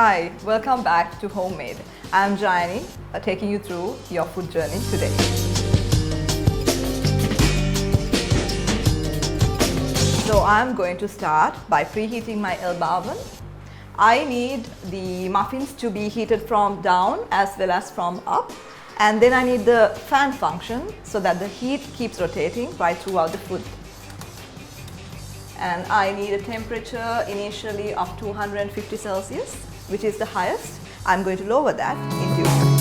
Hi, welcome back to Homemade. I'm Jayani, taking you through your food journey today. So I'm going to start by preheating my Elba oven. I need the muffins to be heated from down as well as from up. And then I need the fan function so that the heat keeps rotating right throughout the food. And I need a temperature initially of 250 Celsius, which is the highest. I'm going to lower that in due time.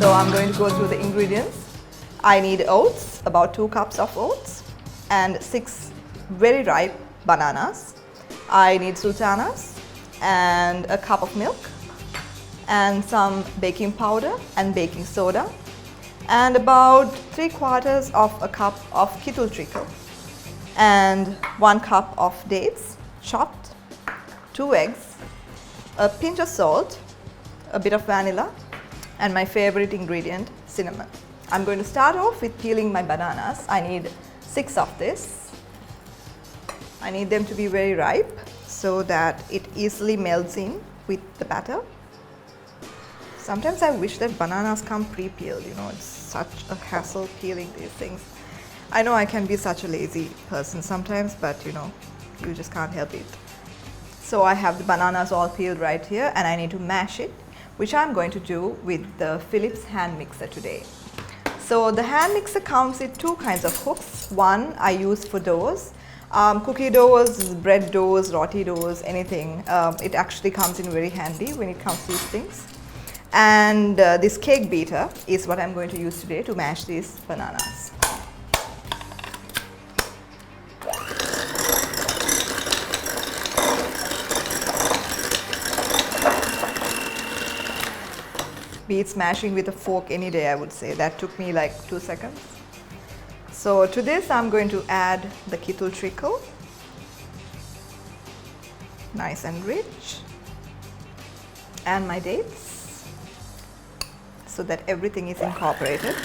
So I'm going to go through the ingredients. I need oats, about 2 cups of oats, and 6 very ripe bananas. I need sultanas and a cup of milk and some baking powder and baking soda and about 3/4 of a cup of kettle treacle and 1 cup of dates chopped, 2 eggs, a pinch of salt, a bit of vanilla, and my favorite ingredient, cinnamon. I'm going to start off with peeling my bananas. I need 6 of this. I need them to be very ripe so that it easily melts in with the batter. Sometimes I wish that bananas come pre-peeled, you know, it's such a hassle peeling these things. I know I can be such a lazy person sometimes, but you know, you just can't help it. So I have the bananas all peeled right here and I need to mash it, which I'm going to do with the Philips hand mixer today. So the hand mixer comes with 2 kinds of hooks. One I use for doughs, cookie doughs, bread doughs, roti doughs, anything. It actually comes in very handy when it comes to these things. And this cake beater is what I'm going to use today to mash these bananas. Beats mashing with a fork any day, I would say. That took me like 2 seconds. So to this I'm going to add the kettle treacle, nice and rich, and my dates so that everything is incorporated.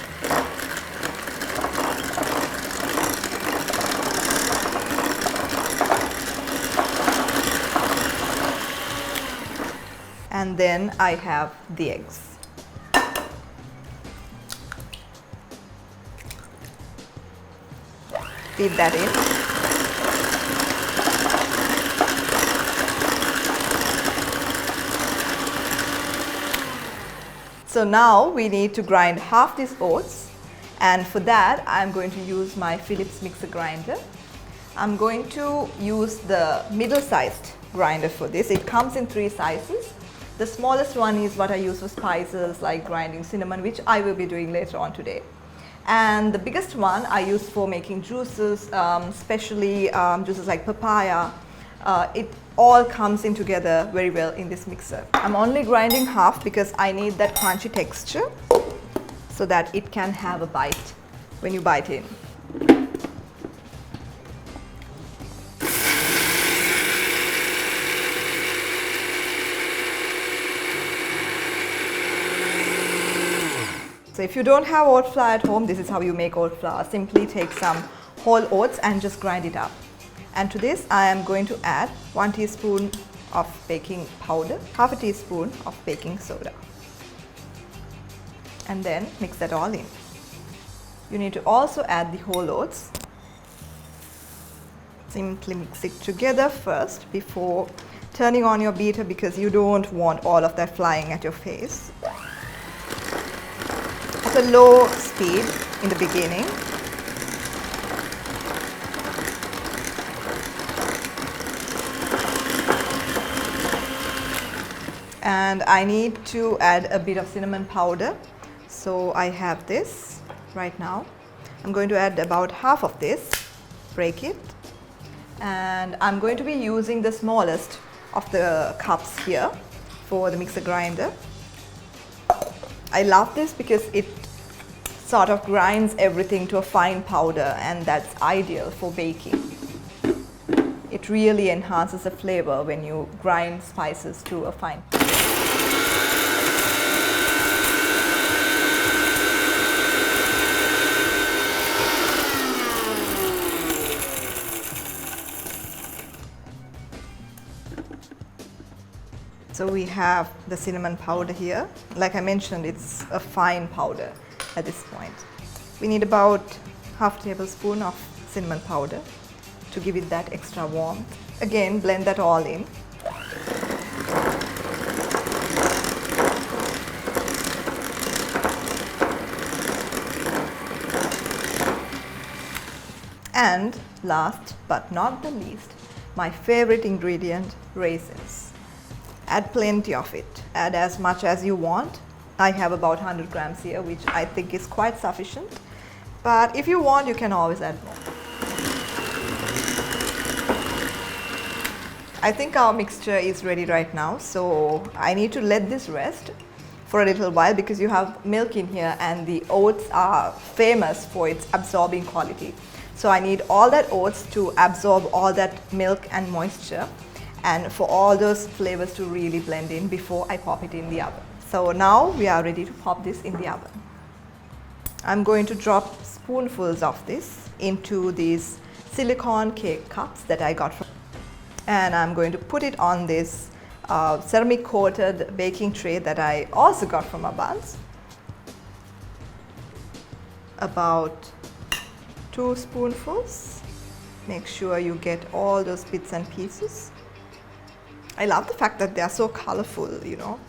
And then I have the eggs. Feed that in. So now we need to grind half these oats, and for that I'm going to use my Philips mixer grinder. I'm going to use the middle-sized grinder for this. It comes in 3 sizes. The smallest one is what I use for spices like grinding cinnamon, which I will be doing later on today. And the biggest one I use for making juices, especially juices like papaya. It all comes in together very well in this mixer. I'm only grinding half because I need that crunchy texture so that it can have a bite when you bite in. So if you don't have oat flour at home, this is how you make oat flour. Simply take some whole oats and just grind it up. And to this I am going to add 1 teaspoon of baking powder, half a teaspoon of baking soda. And then mix that all in. You need to also add the whole oats. Simply mix it together first before turning on your beater because you don't want all of that flying at your face. A low speed in the beginning. And I need to add a bit of cinnamon powder. So I have this right now. I'm going to add about half of this, break it. And I'm going to be using the smallest of the cups here for the mixer grinder. I love this because it sort of grinds everything to a fine powder, and that's ideal for baking. It really enhances the flavor when you grind spices to a fine powder. So we have the cinnamon powder here. Like I mentioned, it's a fine powder at this point. We need about half a tablespoon of cinnamon powder to give it that extra warmth. Again, blend that all in. And last but not the least, my favorite ingredient, raisins. Add plenty of it. Add as much as you want. I have about 100 grams here, which I think is quite sufficient. But if you want, you can always add more. I think our mixture is ready right now, so I need to let this rest for a little while because you have milk in here and the oats are famous for its absorbing quality. So I need all that oats to absorb all that milk and moisture, and for all those flavors to really blend in before I pop it in the oven. So now we are ready to pop this in the oven. I'm going to drop spoonfuls of this into these silicone cake cups that I got from, and I'm going to put it on this ceramic coated baking tray that I also got from Abans. About 2 spoonfuls. Make sure you get all those bits and pieces. I love the fact that they are so colorful, you know,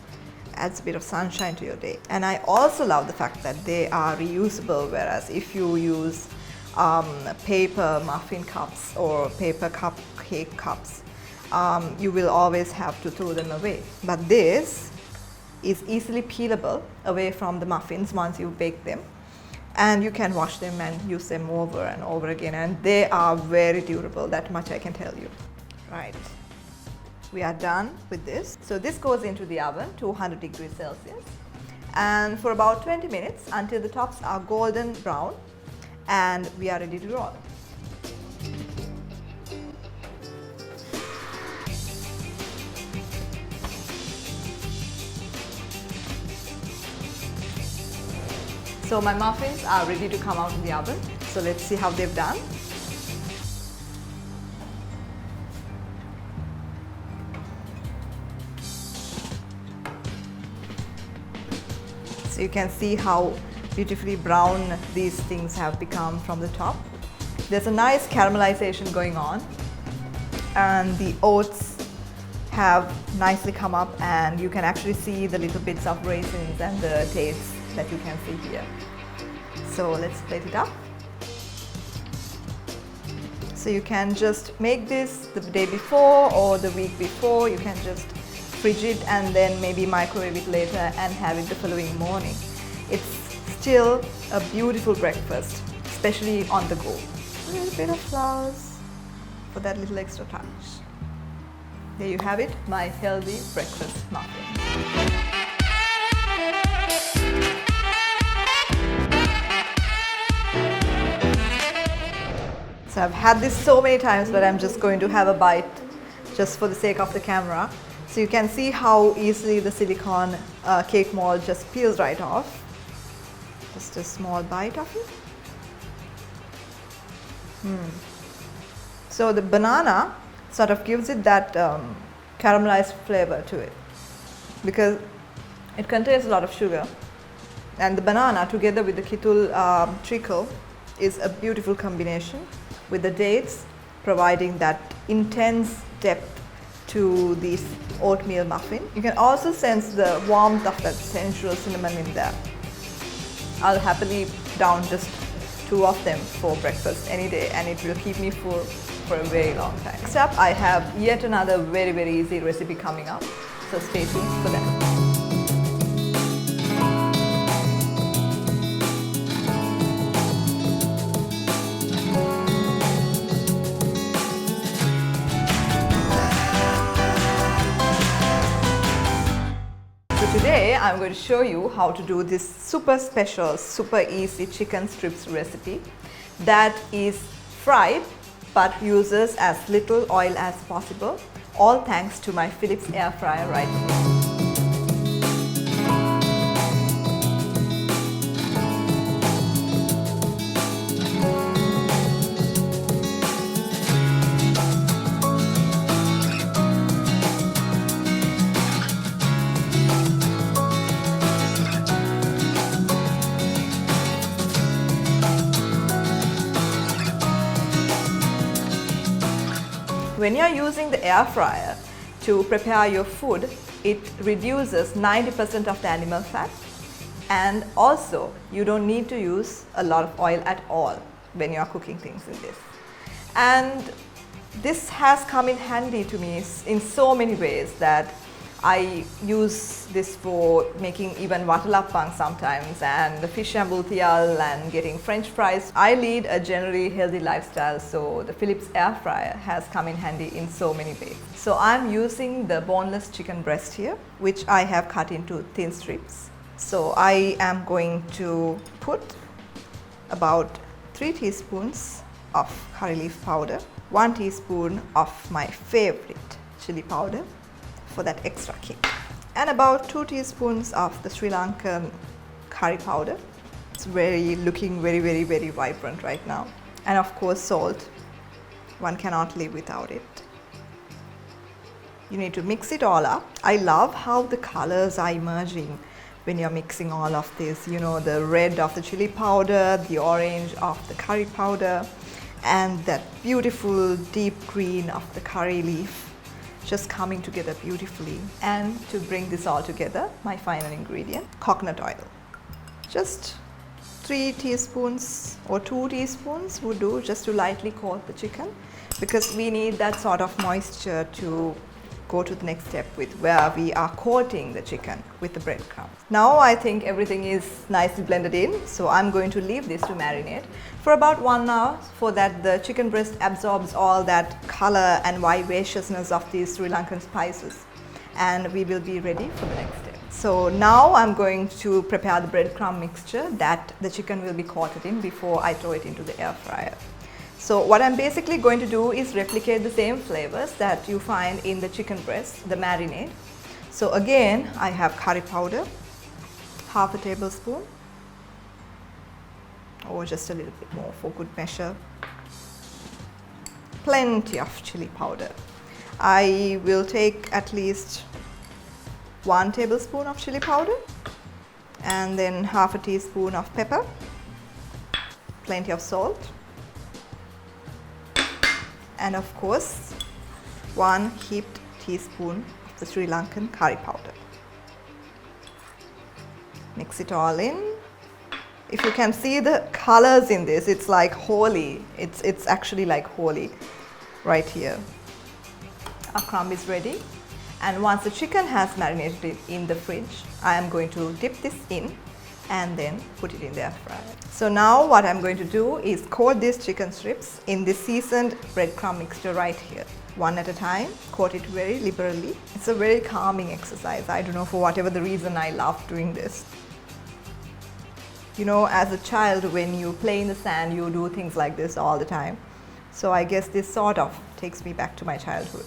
adds a bit of sunshine to your day. And I also love the fact that they are reusable, whereas if you use paper muffin cups or paper cupcake cups, you will always have to throw them away. But this is easily peelable away from the muffins once you bake them. And you can wash them and use them over and over again. And they are very durable, that much I can tell you. Right. We are done with this. So this goes into the oven, 200 degrees Celsius, and for about 20 minutes until the tops are golden brown and we are ready to roll. So my muffins are ready to come out of the oven. So let's see how they've done. So you can see how beautifully brown these things have become from the top. There's a nice caramelization going on, and the oats have nicely come up, and you can actually see the little bits of raisins and the dates that you can see here. So let's plate it up. So you can just make this the day before or the week before. You can just fridge it and then maybe microwave it later and have it the following morning. It's still a beautiful breakfast, especially on the go. A little bit of flowers for that little extra touch. There you have it, my healthy breakfast muffin. So I've had this so many times, but I'm just going to have a bite just for the sake of the camera. So you can see how easily the silicone cake mold just peels right off. Just a small bite of it. So the banana sort of gives it that caramelized flavor to it because it contains a lot of sugar, and the banana together with the ketul treacle is a beautiful combination, with the dates providing that intense depth to this oatmeal muffin. You can also sense the warmth of that sensual cinnamon in there. I'll happily down just 2 of them for breakfast any day, and it will keep me full for a very long time. Next up, I have yet another very, very easy recipe coming up, so stay tuned for that. Today Today I'm going to show you how to do this super special, super easy chicken strips recipe that is fried but uses as little oil as possible, all thanks to my Philips air fryer right here. When you are using the air fryer to prepare your food, it reduces 90% of the animal fat, and also you don't need to use a lot of oil at all when you are cooking things in this. And this has come in handy to me in so many ways that I use this for making even vatalappang sometimes, and the fish ambultial, and getting French fries. I lead a generally healthy lifestyle, so the Philips air fryer has come in handy in so many ways. So I'm using the boneless chicken breast here, which I have cut into thin strips. So I am going to put about 3 teaspoons of curry leaf powder, 1 teaspoon of my favorite chili powder for that extra kick, and about 2 teaspoons of the Sri Lankan curry powder. It's looking very vibrant right now. And of course salt. One cannot live without it. You need to mix it all up. I love how the colors are emerging when you're mixing all of this. You know, the red of the chili powder, the orange of the curry powder, and that beautiful deep green of the curry leaf, just coming together beautifully. And to bring this all together, my final ingredient, coconut oil. Just 3 teaspoons or 2 teaspoons would do, just to lightly coat the chicken, because we need that sort of moisture to go to the next step with where we are coating the chicken with the breadcrumbs. Now I think everything is nicely blended in, so I'm going to leave this to marinate for about 1 hour, so that the chicken breast absorbs all that color and vivaciousness of these Sri Lankan spices, and we will be ready for the next step. So now I'm going to prepare the breadcrumb mixture that the chicken will be coated in before I throw it into the air fryer. So what I'm basically going to do is replicate the same flavors that you find in the chicken breast, the marinade. So again, I have curry powder, half a tablespoon, or just a little bit more for good measure. Plenty of chili powder. I will take at least 1 tablespoon of chili powder, and then half a teaspoon of pepper, plenty of salt, and of course 1 heaped teaspoon of the Sri Lankan curry powder. Mix it all in. If you can see the colors in this, it's like holy. It's actually like holy right here. Our crumb is ready, and once the chicken has marinated in the fridge, I am going to dip this in and then put it in the air fryer. So now what I'm going to do is coat these chicken strips in this seasoned breadcrumb mixture right here. One at a time, coat it very liberally. It's a very calming exercise. I don't know, for whatever the reason, I love doing this. You know, as a child, when you play in the sand, you do things like this all the time. So I guess this sort of takes me back to my childhood.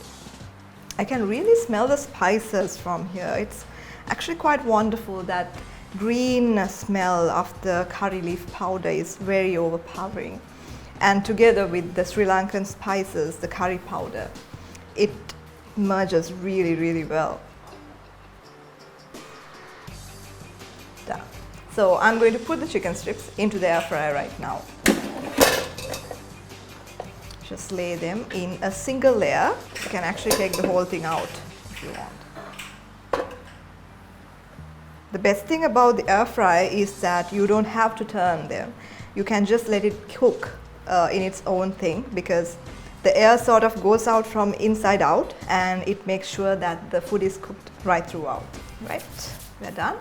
I can really smell the spices from here. It's actually quite wonderful. That green smell of the curry leaf powder is very overpowering, and together with the Sri Lankan spices, the curry powder, it merges really well. Done. So I'm going to put the chicken strips into the air fryer right now. Just lay them in a single layer. You can actually take the whole thing out if you want. The best thing about the air fryer is that you don't have to turn them. You can just let it cook in its own thing, because the air sort of goes out from inside out, and it makes sure that the food is cooked right throughout. Right, we're done.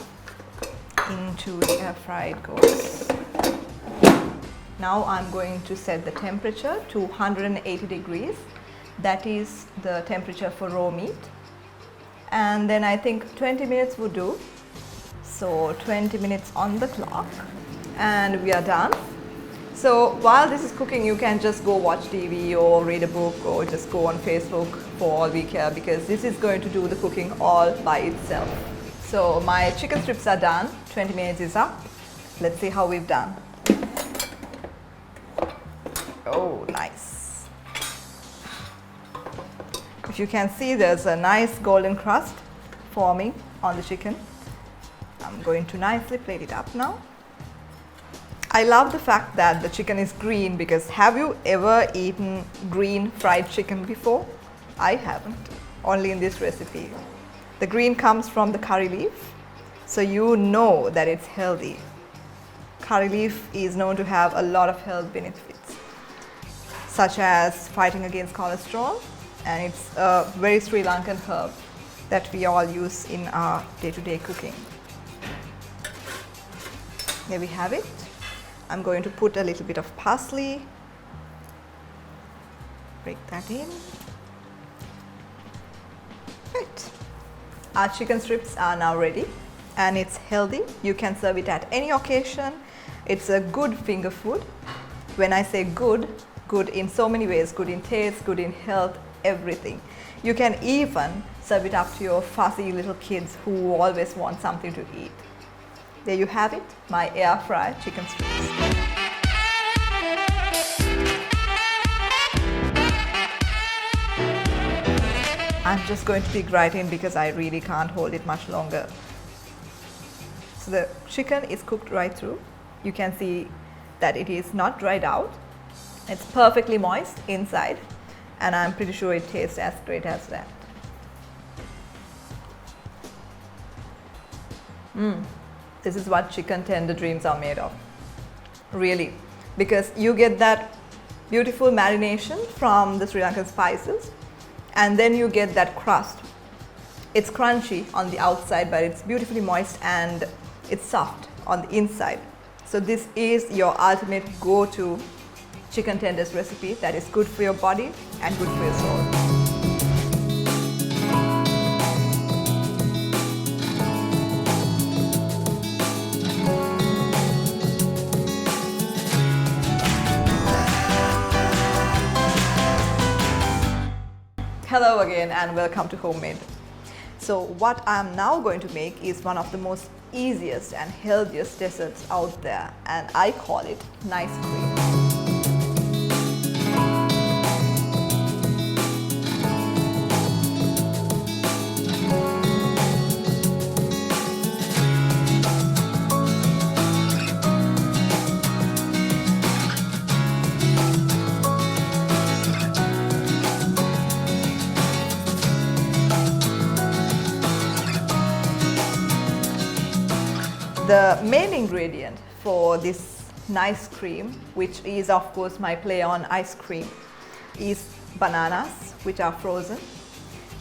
Into the air fryer it goes. Now I'm going to set the temperature to 180 degrees. That is the temperature for raw meat. And then I think 20 minutes would do. So 20 minutes on the clock and we are done. So while this is cooking, you can just go watch TV or read a book or just go on Facebook for all we care, because this is going to do the cooking all by itself. So my chicken strips are done, 20 minutes is up. Let's see how we've done. Oh, nice. If you can see, there's a nice golden crust forming on the chicken. I'm going to nicely plate it up now. I love the fact that the chicken is green, because have you ever eaten green fried chicken before? I haven't, only in this recipe. The green comes from the curry leaf, so you know that it's healthy. Curry leaf is known to have a lot of health benefits, such as fighting against cholesterol, and it's a very Sri Lankan herb that we all use in our day-to-day cooking. Here we have it. I'm going to put a little bit of parsley, break that in. Right. Our chicken strips are now ready, and it's healthy. You can serve it at any occasion. It's a good finger food. When I say good, good in so many ways, good in taste, good in health, everything. You can even serve it up to your fussy little kids who always want something to eat. There you have it, my air fried chicken strips. I'm just going to dig right in because I really can't hold it much longer. So the chicken is cooked right through. You can see that it is not dried out. It's perfectly moist inside, and I'm pretty sure it tastes as great as that. This is what chicken tender dreams are made of. Really, because you get that beautiful marination from the Sri Lankan spices, and then you get that crust. It's crunchy on the outside, but it's beautifully moist and it's soft on the inside. So this is your ultimate go-to chicken tenders recipe that is good for your body and good for your soul. Hello again and welcome to Homemade. So what I'm now going to make is one of the most easiest and healthiest desserts out there, and I call it nice cream. The main ingredient for this nice cream, which is of course my play on ice cream, is bananas, which are frozen,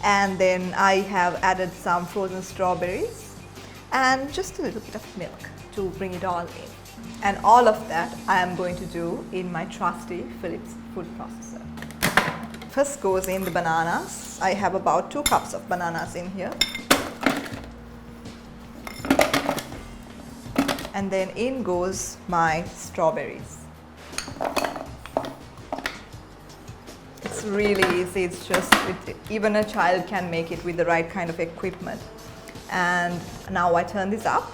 and then I have added some frozen strawberries and just a little bit of milk to bring it all in. And all of that I am going to do in my trusty Philips food processor. First goes in the bananas. I have about 2 cups of bananas in here. And then in goes my strawberries. It's really easy, it's just, even a child can make it with the right kind of equipment. And now I turn this up.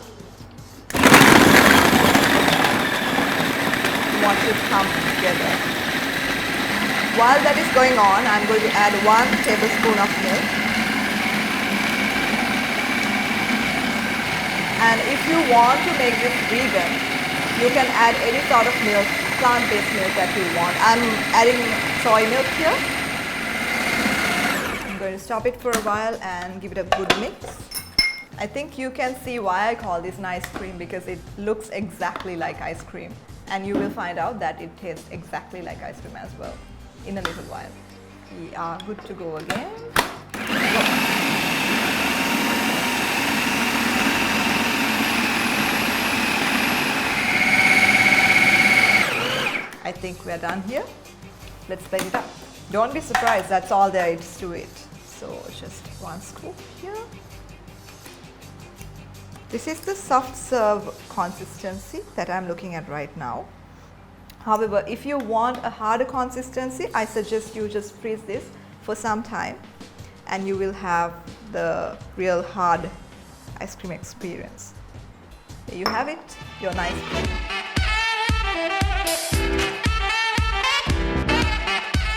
Watch it come together. While that is going on, I'm going to add 1 tablespoon of milk. And if you want to make this vegan, you can add any sort of milk, plant-based milk that you want. I'm adding soy milk here. I'm going to stop it for a while and give it a good mix. I think you can see why I call this nice cream, because it looks exactly like ice cream. And you will find out that it tastes exactly like ice cream as well in a little while. We are good to go again. I think we're done here. Let's blend it up. Don't be surprised, that's all there is to it. So just 1 scoop here. This is the soft serve consistency that I'm looking at right now. However, if you want a harder consistency, I suggest you just freeze this for some time and you will have the real hard ice cream experience. There you have it, your nice cream.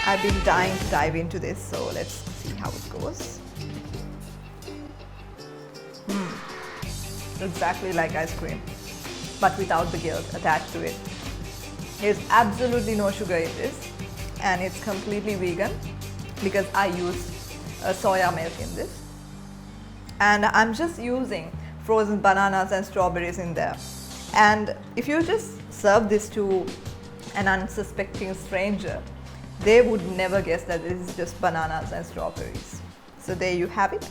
I've been dying to dive into this, so let's see how it goes. Exactly like ice cream, but without the guilt attached to it. There's absolutely no sugar in this, and it's completely vegan because I use soya milk in this. And I'm just using frozen bananas and strawberries in there. And if you just serve this to an unsuspecting stranger, they would never guess that this is just bananas and strawberries. So there you have it,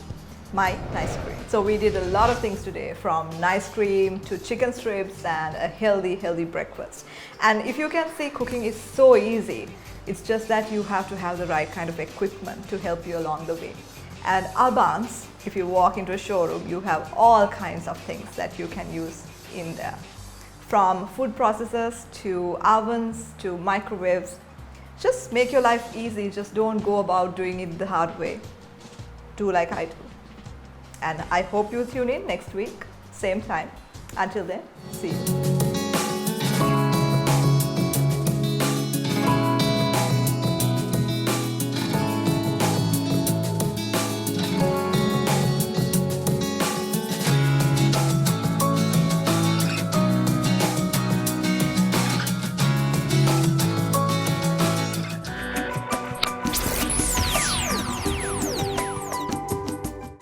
my nice cream. So we did a lot of things today, from nice cream to chicken strips and a healthy breakfast. And if you can see, cooking is so easy. It's just that you have to have the right kind of equipment to help you along the way. And Abans, if you walk into a showroom, you have all kinds of things that you can use in there. From food processors to ovens to microwaves. Just make your life easy, just don't go about doing it the hard way. Do like I do. And I hope you tune in next week, same time. Until then, see you.